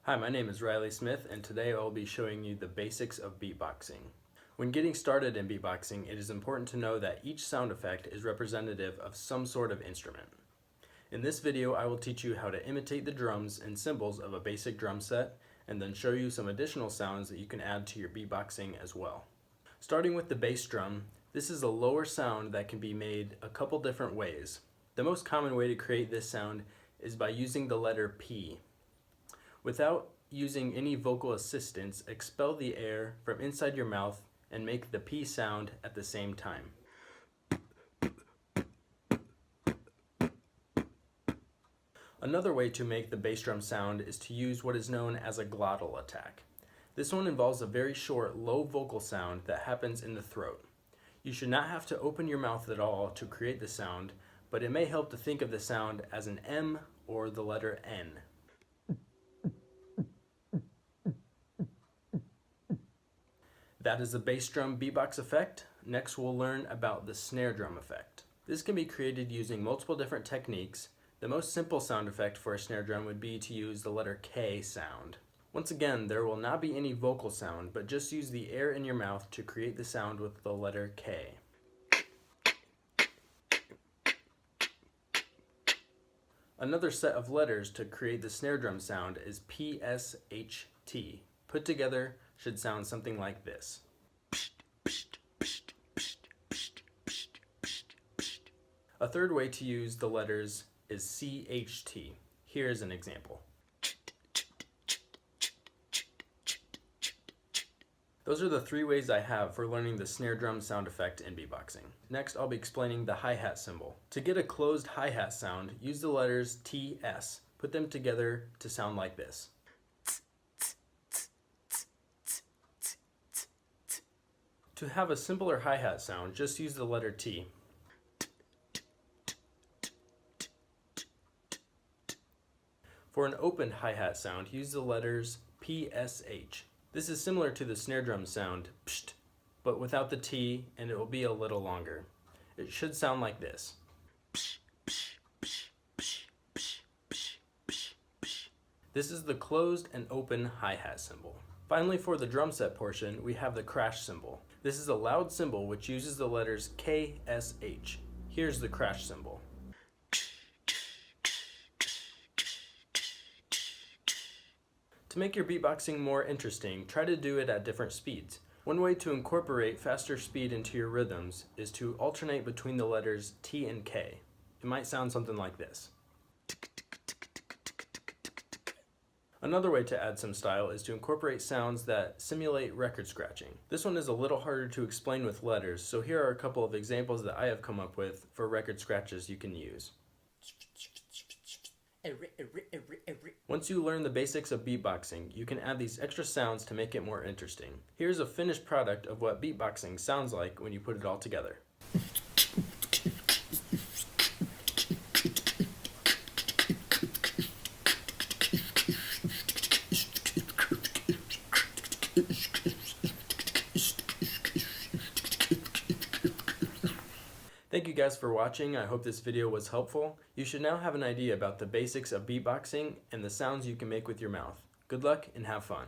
Hi, my name is Riley Smith, and today I'll be showing you the basics of beatboxing. When getting started in beatboxing, it is important to know that each sound effect is representative of some sort of instrument. In this video, I will teach you how to imitate the drums and cymbals of a basic drum set, and then show you some additional sounds that you can add to your beatboxing as well. Starting with the bass drum, this is a lower sound that can be made a couple different ways. The most common way to create this sound is by using the letter P. Without using any vocal assistance, expel the air from inside your mouth and make the P sound at the same time. Another way to make the bass drum sound is to use what is known as a glottal attack. This one involves a very short, low vocal sound that happens in the throat. You should not have to open your mouth at all to create the sound, but it may help to think of the sound as an M or the letter N. That is the bass drum beatbox effect. Next we'll learn about the snare drum effect. This can be created using multiple different techniques. The most simple sound effect for a snare drum would be to use the letter K sound. Once again, there will not be any vocal sound, but just use the air in your mouth to create the sound with the letter K. Another set of letters to create the snare drum sound is PSHT. Put together should sound something like this. A third way to use the letters is CHT. Here is an example. Those are the three ways I have for learning the snare drum sound effect in beatboxing. Next, I'll be explaining the hi-hat cymbal. To get a closed hi-hat sound, use the letters TS. Put them together to sound like this. To have a simpler hi-hat sound, just use the letter T. For an open hi-hat sound, use the letters PSH. This is similar to the snare drum sound, psht, but without the T, and it will be a little longer. It should sound like this. This is the closed and open hi-hat cymbal. Finally, for the drum set portion, we have the crash cymbal. This is a loud cymbal which uses the letters KSH. Here's the crash cymbal. To make your beatboxing more interesting, try to do it at different speeds. One way to incorporate faster speed into your rhythms is to alternate between the letters T and K. It might sound something like this. Another way to add some style is to incorporate sounds that simulate record scratching. This one is a little harder to explain with letters, so here are a couple of examples that I have come up with for record scratches you can use. Once you learn the basics of beatboxing, you can add these extra sounds to make it more interesting. Here's a finished product of what beatboxing sounds like when you put it all together. Thank you guys for watching. I hope this video was helpful. You should now have an idea about the basics of beatboxing and the sounds you can make with your mouth. Good luck and have fun.